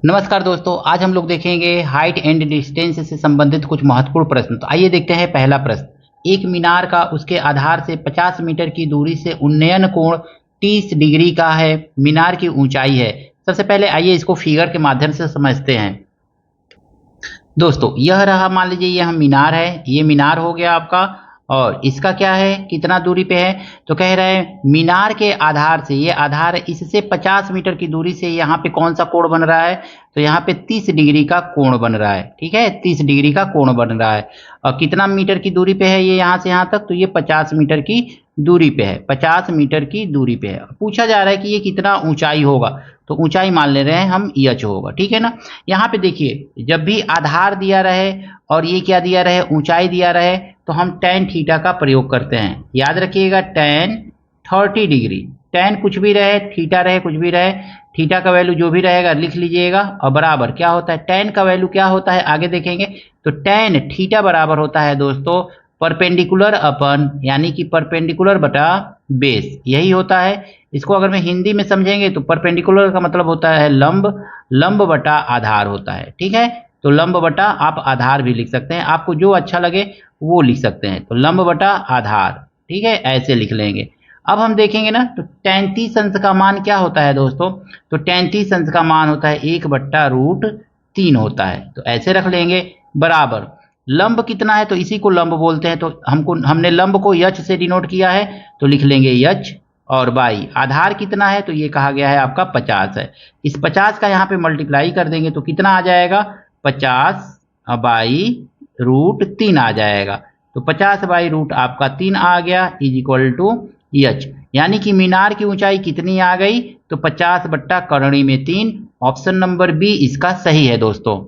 नमस्कार दोस्तों, आज हम लोग देखेंगे हाइट एंड डिस्टेंस से संबंधित कुछ महत्वपूर्ण प्रश्न। तो आइए देखते हैं पहला प्रश्न। एक मीनार का उसके आधार से 50 मीटर की दूरी से उन्नयन कोण 30 डिग्री का है। मीनार की ऊंचाई है। सबसे पहले आइए इसको फिगर के माध्यम से समझते हैं। दोस्तों यह रहा, मान लीजिए यह मीनार है, ये मीनार हो गया आपका, और इसका क्या है, कितना दूरी पे है। तो कह रहे हैं मीनार के आधार से, ये आधार है, इससे 50 मीटर की दूरी से यहाँ पे कौन सा कोण बन रहा है, तो यहाँ पे 30 डिग्री का कोण बन रहा है। ठीक है, 30 डिग्री का कोण बन रहा है। और कितना मीटर की दूरी पे है ये यहाँ से यहाँ तक, तो ये 50 मीटर की दूरी पे है। 50 मीटर की दूरी पे है। पूछा जा रहा है कि ये कितना ऊंचाई होगा, तो ऊंचाई मान ले रहे हैं हम एच होगा। ठीक है ना। यहाँ पे देखिए, जब भी आधार दिया रहे और ये क्या दिया रहे, ऊंचाई दिया रहे, तो हम tan थीटा का प्रयोग करते हैं। याद रखिएगा, tan 30 डिग्री, tan कुछ भी रहे, थीटा रहे, कुछ भी रहे, थीटा का वैल्यू जो भी रहेगा लिख लीजिएगा, और बराबर क्या होता है, tan का वैल्यू क्या होता है आगे देखेंगे। तो tan थीटा बराबर होता है दोस्तों परपेंडिकुलर अपन, यानी कि परपेंडिकुलर बटा बेस, यही होता है। इसको अगर मैं हिंदी में समझेंगे तो परपेंडिकुलर का मतलब होता है लंब, लंब बटा आधार होता है। ठीक है, तो लंब बटा आप आधार भी लिख सकते हैं, आपको जो अच्छा लगे वो लिख सकते हैं। तो लंब बटा आधार, ठीक है, ऐसे लिख लेंगे। अब हम देखेंगे ना, तो tan 30 अंश का मान क्या होता है दोस्तों, तो tan 30 अंश का मान होता है 1/√3 होता है। तो ऐसे रख लेंगे, बराबर लंब कितना है, तो इसी को लंब बोलते हैं। तो हमने लंब को यच से डिनोट किया है, तो लिख लेंगे यच। और बाई आधार कितना है, तो ये कहा गया है आपका 50 है। इस 50 का यहाँ पे मल्टीप्लाई कर देंगे तो कितना आ जाएगा, 50/√3 आ जाएगा। तो 50/रूट आपका 3 आ गया, इज इक्वल टू एच। यानी कि मीनार की ऊंचाई कितनी आ गई, तो 50/3। ऑप्शन नंबर बी इसका सही है दोस्तों।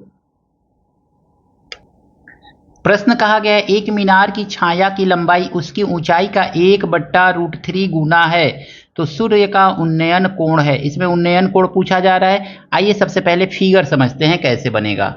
प्रश्न कहा गया है, एक मीनार की छाया की लंबाई उसकी ऊंचाई का 1/√3 गुना है, तो सूर्य का उन्नयन कोण है। इसमें उन्नयन कोण पूछा जा रहा है। आइए सबसे पहले फिगर समझते हैं कैसे बनेगा।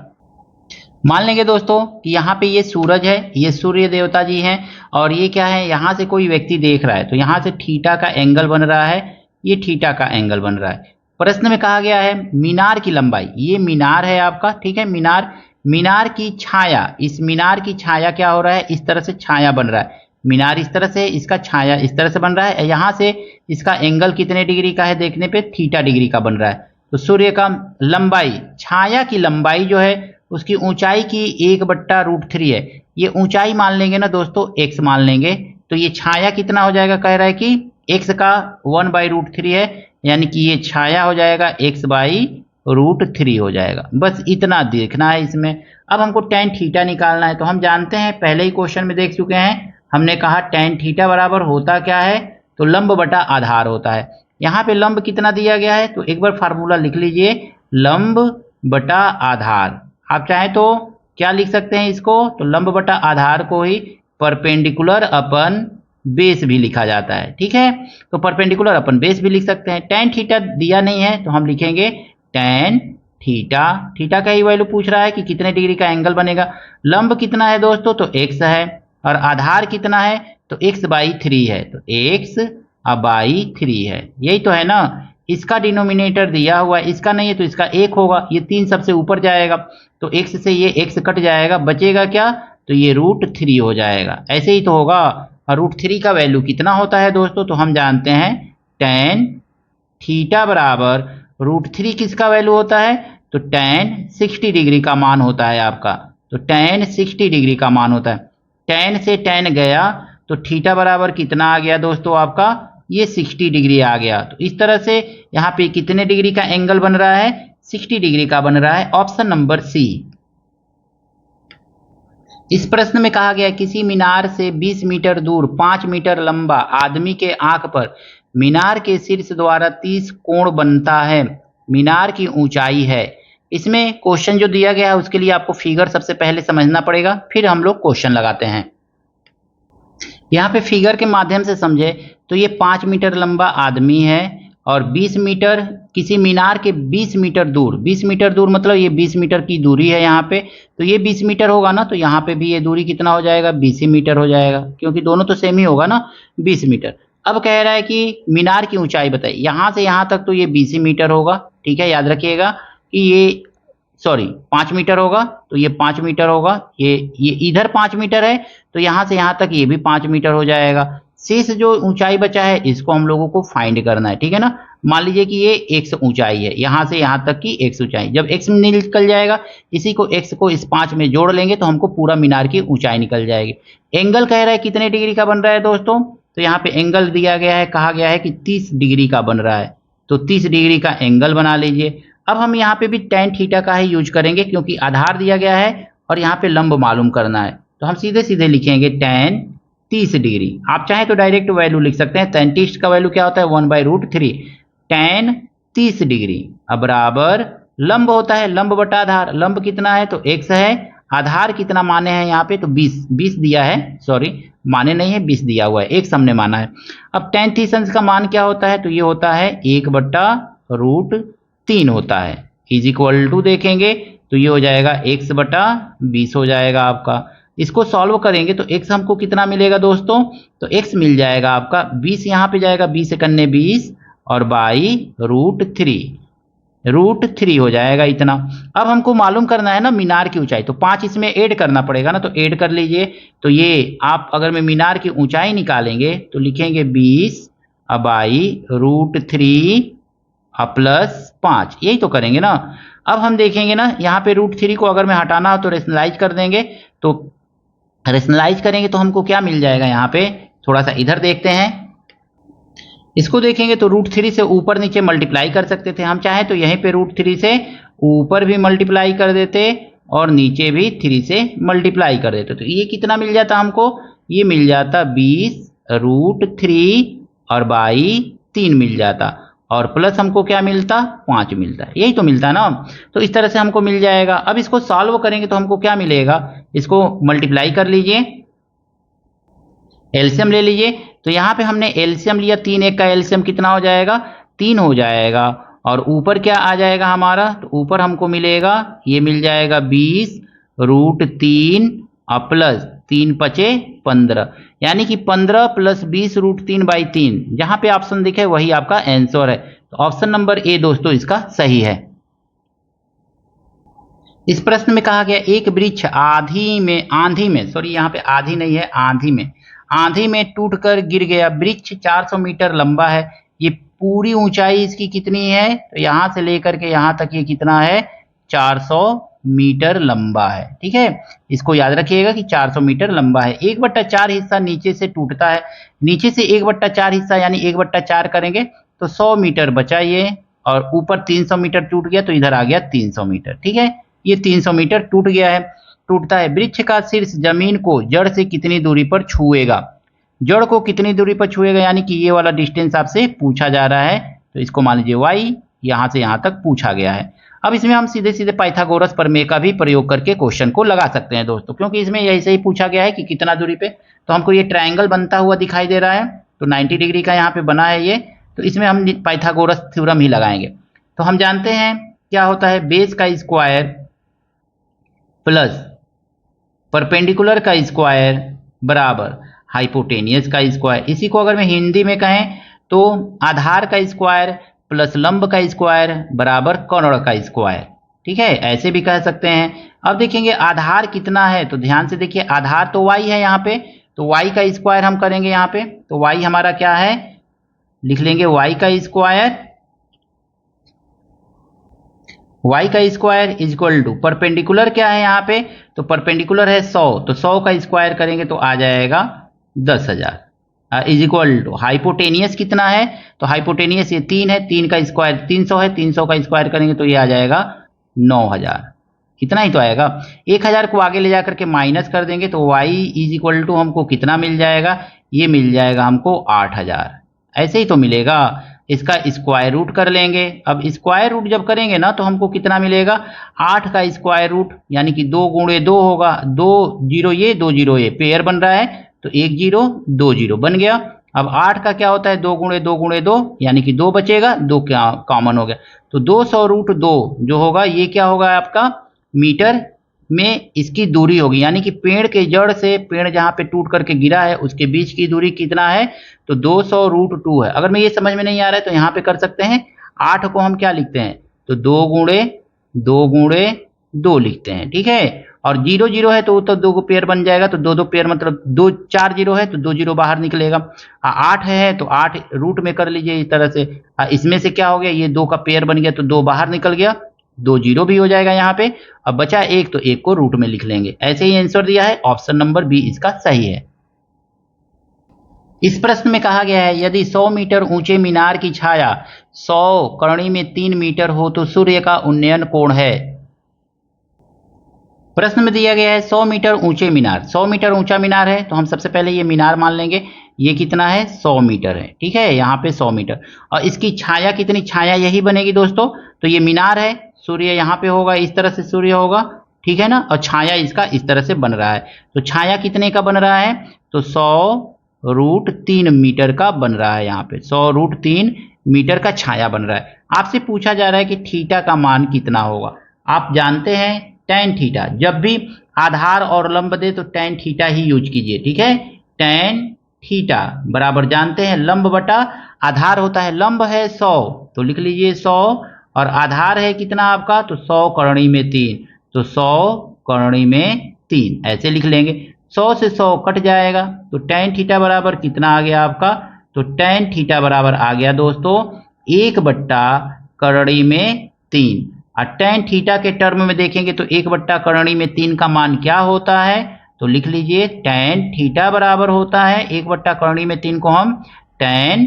मान लेंगे दोस्तों कि यहाँ पे ये सूरज है, ये सूर्य देवता जी हैं, और ये क्या है, यहाँ से कोई व्यक्ति देख रहा है, तो यहाँ से थीटा का एंगल बन रहा है, ये थीटा का एंगल बन रहा है। प्रश्न में कहा गया है मीनार की लंबाई, ये मीनार है आपका, ठीक है, मीनार, मीनार की छाया, इस मीनार की छाया क्या हो रहा है, इस तरह से छाया बन रहा है। मीनार इस तरह से, इसका छाया इस तरह से बन रहा है। यहाँ से इसका एंगल कितने डिग्री का है देखने पे, थीटा डिग्री का बन रहा है। तो सूर्य का लंबाई, छाया की लंबाई जो है उसकी ऊंचाई की 1/√3 है। ये ऊंचाई मान लेंगे ना दोस्तों, x मान लेंगे, तो ये छाया कितना हो जाएगा, कह रहा है कि x का 1/√3 है, यानी कि ये छाया हो जाएगा x/√3 हो जाएगा। बस इतना देखना है इसमें। अब हमको tan थीटा निकालना है, तो हम जानते हैं, पहले ही क्वेश्चन में देख चुके हैं, हमने कहा tan थीटा बराबर होता क्या है, तो लंब बटा आधार होता है। यहाँ पे लंब कितना दिया गया है, तो एक बार फार्मूला लिख लीजिए, लंब बटा आधार। आप चाहें तो क्या लिख सकते हैं इसको, तो लंब बटा आधार को ही परपेंडिकुलर अपन बेस भी लिखा जाता है। ठीक है, तो परपेंडिकुलर अपन बेस भी लिख सकते हैं। tan थीटा दिया नहीं है, तो हम लिखेंगे tan थीटा, थीटा का ही वैल्यू पूछ रहा है कि कितने डिग्री का एंगल बनेगा। लंब कितना है दोस्तों, तो x है, और आधार कितना है, तो x/3 है, तो x/3 है। यही तो है ना, इसका डिनोमिनेटर दिया हुआ है, इसका नहीं है तो इसका 1 होगा, ये 3 सबसे ऊपर जाएगा, तो x से ये x कट जाएगा, बचेगा क्या, तो ये √3 हो जाएगा। ऐसे ही तो होगा। और √3 का वैल्यू कितना होता है दोस्तों, तो हम जानते हैं tan थीटा बराबर √3 किसका वैल्यू होता है, तो tan 60 डिग्री का मान होता है आपका। तो tan 60 डिग्री का मान होता है। tan से tan गया तो थीटा बराबर कितना आ गया दोस्तों आपका, ये 60 डिग्री आ गया। तो इस तरह से यहाँ पे कितने डिग्री का एंगल बन रहा है, 60 डिग्री का बन रहा है। Option number C. इस प्रश्न में कहा गया किसी मीनार से 20 मीटर दूर 5 मीटर लंबा आदमी के आंख पर मीनार के शीर्ष द्वारा 30 कोण बनता है, मीनार की ऊंचाई है। इसमें क्वेश्चन जो दिया गया है उसके लिए आपको फिगर सबसे पहले समझना पड़ेगा, फिर हम लोग क्वेश्चन लगाते हैं। यहाँ पे फिगर के माध्यम से समझे तो ये 5 मीटर लंबा आदमी है, और 20 मीटर, किसी मीनार के 20 मीटर दूर, 20 मीटर दूर मतलब ये 20 मीटर की दूरी है यहाँ पे, तो ये 20 मीटर होगा ना, तो यहाँ पे भी ये दूरी कितना हो जाएगा, 20 मीटर हो जाएगा, क्योंकि दोनों तो सेम ही होगा ना, 20 मीटर। अब कह रहा है कि मीनार की ऊंचाई बताइए, यहाँ से यहाँ तक तो ये 20 मीटर होगा, ठीक है, याद रखिएगा। कि ये सॉरी 5 मीटर होगा, तो ये 5 मीटर होगा, ये इधर 5 मीटर है, तो यहाँ से यहाँ तक ये भी 5 मीटर हो जाएगा। शेष जो ऊंचाई बचा है इसको हम लोगों को फाइंड करना है, ठीक है ना। मान लीजिए कि ये x ऊंचाई है, यहाँ से यहाँ तक की x ऊंचाई, जब x निकल जाएगा, इसी को x को इस 5 में जोड़ लेंगे तो हमको पूरा मीनार की ऊंचाई निकल जाएगी। एंगल कह रहा है कितने डिग्री का बन रहा है दोस्तों, तो यहाँ पे एंगल दिया गया है, कहा गया है कि 30 डिग्री का बन रहा है, तो 30 डिग्री का एंगल बना लीजिए। अब हम यहाँ पे भी tan थीटा का ही यूज करेंगे क्योंकि आधार दिया गया है और यहाँ पे लंब मालूम करना है, तो हम सीधे सीधे लिखेंगे tan 30 डिग्री। आप चाहें तो डायरेक्ट वैल्यू लिख सकते हैं, tan 30 का वैल्यू क्या होता है 1/√3 tan 30 डिग्री। अब बराबर लंब होता है लंब बटा आधार, लंब कितना है तो x है, आधार कितना माने हैं यहाँ पे तो 20 दिया है, सॉरी माने नहीं है 20 दिया हुआ है, x हमने माना है। अब tan 30 का मान क्या होता है तो ये होता है 1/√3 होता है, इज इक्वल टू देखेंगे तो ये हो जाएगा x/20 हो जाएगा आपका। इसको सॉल्व करेंगे तो x हमको कितना मिलेगा दोस्तों, तो x मिल जाएगा आपका 20 यहाँ पे जाएगा, 20 से करने 20 और बाई √3 हो जाएगा इतना। अब हमको मालूम करना है ना मीनार की ऊंचाई, तो 5 इसमें ऐड करना पड़ेगा ना, तो ऐड कर लीजिए। तो ये आप अगर मैं मीनार की ऊंचाई निकालेंगे तो लिखेंगे 20 बाई √3 प्लस 5, यही तो करेंगे ना। अब हम देखेंगे ना यहाँ पे √3 को अगर मैं हटाना हो तो रेशनलाइज कर देंगे, तो रेशनलाइज करेंगे तो हमको क्या मिल जाएगा, यहाँ पे थोड़ा सा इधर देखते हैं, इसको देखेंगे तो √3 से ऊपर नीचे मल्टीप्लाई कर सकते थे, हम चाहे तो यहीं पे √3 से ऊपर भी मल्टीप्लाई कर देते और नीचे भी 3 से मल्टीप्लाई कर देते, तो ये कितना मिल जाता हमको, ये मिल जाता 20√3 और बाई 3 मिल जाता, और प्लस हमको क्या मिलता 5 मिलता, यही तो मिलता ना। तो इस तरह से हमको मिल जाएगा। अब इसको सॉल्व करेंगे तो हमको क्या मिलेगा, इसको मल्टीप्लाई कर लीजिए, एलसीएम ले लीजिए। तो यहाँ पे हमने एलसीएम लिया, 3 1 का एलसीएम कितना हो जाएगा 3 हो जाएगा, और ऊपर क्या आ जाएगा हमारा, तो ऊपर हमको मिलेगा ये मिल जाएगा 20√3 प्लस 3 पचे 15, यानी कि 15 प्लस 20√3/3, जहाँ पे ऑप्शन दिखे वही आपका आंसर है। तो ऑप्शन नंबर ए दोस्तों इसका सही है। इस प्रश्न में कहा गया एक वृक्ष आंधी में सॉरी यहाँ पे आधी नहीं है, आंधी में टूटकर गिर गया। वृक्ष 400 मीटर लंबा है, ये पूरी ऊंचाई इसकी कितनी है, तो यहाँ से लेकर के यहाँ तक ये कितना है 400 मीटर लंबा है, ठीक है। इसको याद रखिएगा कि 400 मीटर लंबा है। 1/4 हिस्सा नीचे से टूटता है, नीचे से 1/4 हिस्सा यानी 1/4 करेंगे तो 100 मीटर बचा ये, और ऊपर 300 मीटर टूट गया तो इधर आ गया 300 मीटर, ठीक है। ये 300 मीटर टूट गया है, टूटता है। वृक्ष का शीर्ष जमीन को जड़ से कितनी दूरी पर छुएगा, जड़ को कितनी दूरी पर छुएगा, यानी कि ये वाला डिस्टेंस आपसे पूछा जा रहा है, तो इसको मान लीजिए y, यहाँ से यहाँ तक पूछा गया है। अब इसमें हम सीधे सीधे पाइथागोरस प्रमेय का भी प्रयोग करके क्वेश्चन को लगा सकते हैं दोस्तों, क्योंकि इसमें ऐसे ही पूछा गया है कि कितना दूरी पे, तो हमको ये ट्रायंगल बनता हुआ दिखाई दे रहा है, तो 90 डिग्री का यहाँ पे बना है ये, तो इसमें हम पाइथागोरस थ्योरम ही लगाएंगे। तो हम जानते हैं क्या होता है, बेस का स्क्वायर प्लस परपेंडिकुलर का स्क्वायर बराबर हाइपोटेनियस का स्क्वायर। इसी को अगर मैं हिंदी में कहें तो आधार का स्क्वायर प्लस लंब का स्क्वायर बराबर कर्ण का स्क्वायर, ठीक है, ऐसे भी कह सकते हैं। अब देखेंगे आधार कितना है, तो ध्यान से देखिए आधार तो y है यहाँ पे, तो y का स्क्वायर हम करेंगे यहाँ पे, तो y हमारा क्या है, लिख लेंगे y का square is equal to perpendicular क्या है यहाँ पे, तो परपेंडिकुलर है 100, तो 100 का स्क्वायर करेंगे तो आ जाएगा 10,000 इज इक्वल टू हाइपोटेनियस कितना है, तो हाइपोटेनियस ये 3 है, 3 का स्क्वायर 300 है, 300 का स्क्वायर करेंगे तो ये आ जाएगा 9,000, इतना ही तो आएगा। 1000 को आगे ले जाकर के माइनस कर देंगे तो y इज इक्वल टू हमको कितना मिल जाएगा, ये मिल जाएगा हमको 8,000, ऐसे ही तो मिलेगा। इसका स्क्वायर रूट कर लेंगे। अब स्क्वायर रूट जब करेंगे ना तो हमको कितना मिलेगा, 8 का स्क्वायर रूट यानी कि 2 गुणे 2 होगा, 2 0 ये 2 0 ये पेयर बन रहा है, तो 1 0 2 0 बन गया। अब 8 का क्या होता है, 2 गुणे 2 गुणे 2 यानी कि 2 बचेगा, 2 क्या कॉमन हो गया, तो 200√2 जो होगा ये क्या होगा आपका मीटर में इसकी दूरी होगी, यानी कि पेड़ के जड़ से पेड़ जहाँ पे टूट करके गिरा है उसके बीच की दूरी कितना है, तो 200√2 है। अगर मैं ये समझ में नहीं आ रहा है तो यहाँ पे कर सकते हैं, 8 को हम क्या लिखते हैं, तो 2 गुणे 2 गुणे 2 लिखते हैं, ठीक है। और 0 0 है तो वो तो 2 को पेयर बन जाएगा, तो 2 2 पेयर मतलब 2 4 0 है तो 2 0 बाहर निकलेगा। 8 है तो 8 रूट में कर लीजिए इस तरह से। इसमें से क्या हो गया, ये 2 का पेयर बन गया तो 2 बाहर निकल गया, 2 0 भी हो जाएगा यहाँ पे। अब बचा 1 तो 1 को रूट में लिख लेंगे। ऐसे ही आंसर दिया है, ऑप्शन नंबर बी इसका सही है। इस प्रश्न में कहा गया है यदि 100 मीटर ऊंचे मीनार की छाया 100 करणी में 3 मीटर हो तो सूर्य का उन्नयन कोण है। प्रश्न में दिया गया है 100 मीटर ऊंचे मीनार, 100 मीटर ऊंचा मीनार है तो हम सबसे पहले ये मीनार मान लेंगे, ये कितना है 100 मीटर है, ठीक है, यहाँ पे 100 मीटर। और इसकी छाया कितनी, छाया यही बनेगी दोस्तों। तो ये मीनार है, सूर्य यहाँ पे होगा, इस तरह से सूर्य होगा, ठीक है ना, और छाया इसका इस तरह से बन रहा है। तो छाया कितने का बन रहा है, तो 100√3 मीटर का बन रहा है, यहाँ पे 100√3 मीटर का छाया बन रहा है। आपसे पूछा जा रहा है कि थीटा का मान कितना होगा। आप जानते हैं tan थीटा, जब भी आधार और लंब दे तो tan थीटा ही यूज कीजिए, ठीक है। tan थीटा बराबर जानते हैं लंब बटा आधार होता है, लंब है 100 तो लिख लीजिए 100, और आधार है कितना आपका, तो 100 करणी में 3, तो 100 करणी में 3 ऐसे लिख लेंगे। 100 से 100 कट जाएगा तो tan थीटा बराबर कितना आ गया आपका, तो tan थीटा बराबर आ गया दोस्तों 1 बट्टा करणी में 3। और tan थीटा के टर्म में देखेंगे तो 1 बट्टा करणी में 3 का मान क्या होता है, तो लिख लीजिए tan थीटा बराबर होता है 1 बट्टा करणी में 3 को हम tan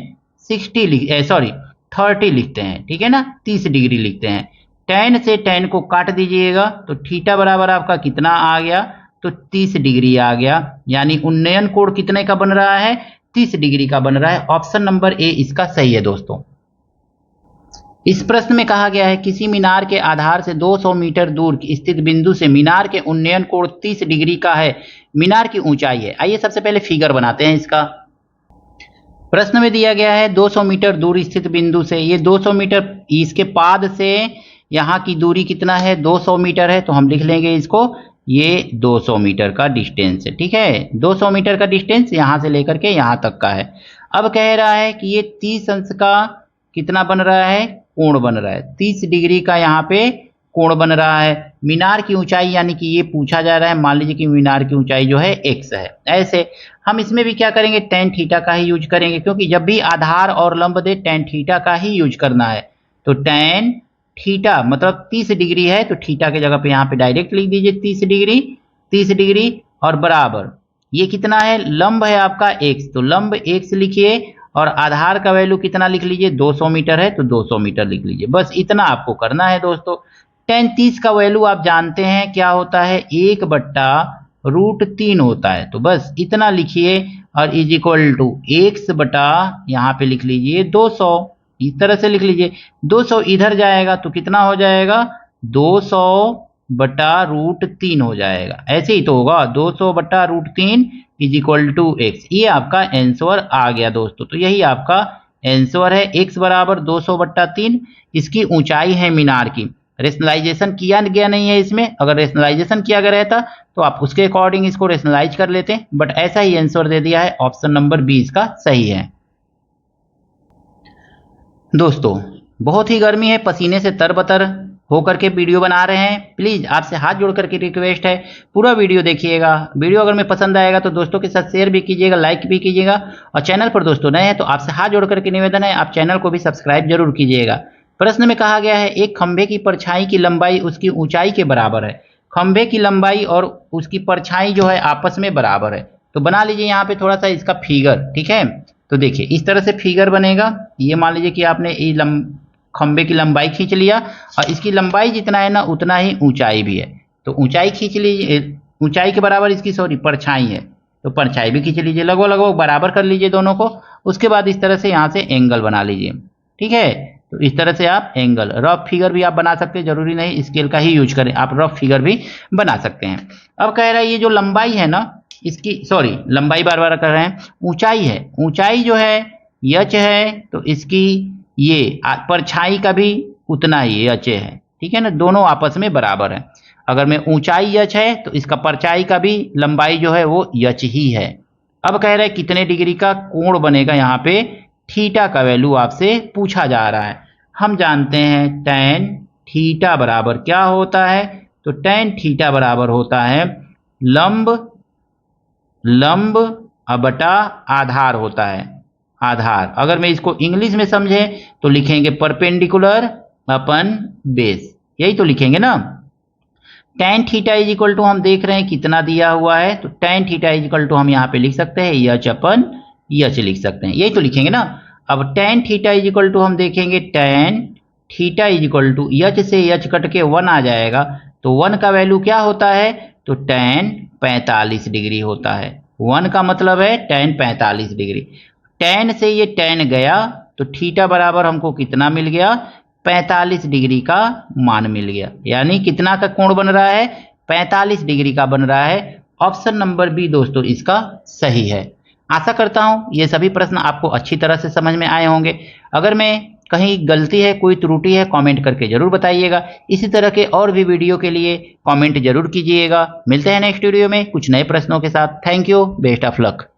30 लिखते हैं, ठीक है ना, 30 डिग्री लिखते हैं। tan से tan को काट दीजिएगा तो थीटा बराबर आपका कितना आ गया, तो 30 डिग्री आ गया, यानी उन्नयन कोण कितने का बन रहा है, 30 डिग्री का बन रहा है। ऑप्शन नंबर ए इसका सही है दोस्तों। इस प्रश्न में कहा गया है किसी मीनार के आधार से 200 मीटर दूर स्थित बिंदु से मीनार के उन्नयन कोण 30 डिग्री का है, मीनार की ऊंचाई है। आइए सबसे पहले फिगर बनाते हैं इसका। प्रश्न में दिया गया है 200 मीटर दूर स्थित बिंदु से, ये 200 मीटर, इसके पाद से यहाँ की दूरी कितना है, 200 मीटर है, तो हम लिख लेंगे इसको, ये 200 मीटर का डिस्टेंस है, ठीक है। 200 मीटर का डिस्टेंस यहाँ से लेकर के यहाँ तक का है। अब कह रहा है कि ये 30 अंश का कितना बन रहा है, कोण बन रहा है, 30 डिग्री का यहाँ पे कोण बन रहा है। मीनार की ऊंचाई यानी कि ये पूछा जा रहा है, मान लीजिए कि मीनार की ऊंचाई जो है x है। ऐसे हम इसमें भी क्या करेंगे, tan थीटा का ही यूज करेंगे, क्योंकि जब भी आधार और लंब दे tan थीटा का ही यूज करना है। तो tan थीटा मतलब 30 डिग्री है, तो थीटा के जगह पे यहाँ पे डायरेक्ट लिख दीजिए 30 डिग्री और बराबर ये कितना है, लंब है आपका x, तो लंब x लिखिए और आधार का वैल्यू कितना लिख लीजिए, 200 मीटर है तो 200 मीटर लिख लीजिए। बस इतना आपको करना है दोस्तों। tan 30 का वैल्यू आप जानते हैं क्या होता है, 1 बट्टा √3 होता है, तो बस इतना लिखिए और इज इक्वल टू x बटा यहाँ पे लिख लीजिए 200, इस तरह से लिख लीजिए। 200 इधर जाएगा तो कितना हो जाएगा, 200 बटा √3 हो जाएगा, ऐसे ही तो होगा, 200 बटा √3 इज इक्वल टू x। ये आपका आंसर आ गया दोस्तों। तो यही आपका आंसर है, x बराबर 200 बट्टा 3 इसकी ऊंचाई है मीनार की। रेशनलाइजेशन किया गया नहीं है इसमें, अगर रेशनलाइजेशन किया गया रहता तो आप उसके अकॉर्डिंग इसको रेशनलाइज कर लेते, बट ऐसा ही आंसर दे दिया है, ऑप्शन नंबर बी इसका सही है। दोस्तों बहुत ही गर्मी है, पसीने से तरबतर होकर के वीडियो बना रहे हैं। प्लीज़ आपसे हाथ जोड़ करके रिक्वेस्ट है, पूरा वीडियो देखिएगा। वीडियो अगर में पसंद आएगा तो दोस्तों के साथ शेयर भी कीजिएगा, लाइक भी कीजिएगा, और चैनल पर दोस्तों नए हैं तो आपसे हाथ जोड़ करके निवेदन है आप चैनल को भी सब्सक्राइब जरूर कीजिएगा। प्रश्न में कहा गया है एक खंभे की परछाई की लंबाई उसकी ऊंचाई के बराबर है। खंभे की लंबाई और उसकी परछाई जो है आपस में बराबर है, तो बना लीजिए यहाँ पे थोड़ा सा इसका फिगर, ठीक है। तो देखिए इस तरह से फिगर बनेगा। ये मान लीजिए कि आपने ये खंभे की लंबाई खींच लिया और इसकी लंबाई जितना है ना उतना ही ऊंचाई भी है, तो ऊंचाई खींच लीजिए, ऊंचाई के बराबर इसकी परछाई है, तो परछाई भी खींच लीजिए, लगभग लगभग बराबर कर लीजिए दोनों को। उसके बाद इस तरह से यहाँ से एंगल बना लीजिए, ठीक है। तो इस तरह से आप एंगल, रफ फिगर भी आप बना सकते हैं, जरूरी नहीं स्केल का ही यूज करें, आप रफ फिगर भी बना सकते हैं। अब कह रहा है ये जो लंबाई है ना इसकी, लंबाई बार बार कर रहे हैं, ऊंचाई है, ऊंचाई जो है h है, तो इसकी ये परछाई का भी उतना ही h है, ठीक है ना, दोनों आपस में बराबर है। अगर में ऊंचाई h है तो इसका परछाई का भी लंबाई जो है वो h ही है। अब कह रहे हैं कितने डिग्री का कोण बनेगा, यहाँ पे थीटा का वैल्यू आपसे पूछा जा रहा है। हम जानते हैं tan थीटा बराबर क्या होता है, तो tan थीटा बराबर होता है लंब बटा आधार होता है, आधार। अगर मैं इसको इंग्लिश में समझे तो लिखेंगे परपेंडिकुलर अपन बेस, यही तो लिखेंगे ना। tan theta is equal to हम देख रहे हैं कितना दिया हुआ है, तो tan theta is equal to हम यहाँ पे लिख सकते हैं यच अपन यच लिख सकते हैं, यही तो लिखेंगे ना। अब tan theta is equal to हम देखेंगे tan theta is equal to H से यच कट के 1 आ जाएगा, तो 1 का वैल्यू क्या होता है, तो tan 45 डिग्री होता है। 1 का मतलब है tan 45 डिग्री। tan से ये tan गया तो थीटा बराबर हमको कितना मिल गया, 45 डिग्री का मान मिल गया। यानी कितना का कोण बन रहा है, 45 डिग्री का बन रहा है। ऑप्शन नंबर बी दोस्तों इसका सही है। आशा करता हूं ये सभी प्रश्न आपको अच्छी तरह से समझ में आए होंगे। अगर मैं कहीं गलती है, कोई त्रुटि है, कमेंट करके जरूर बताइएगा। इसी तरह के और भी वीडियो के लिए कमेंट जरूर कीजिएगा। मिलते हैं नेक्स्ट वीडियो में कुछ नए प्रश्नों के साथ। Thank you, best of luck.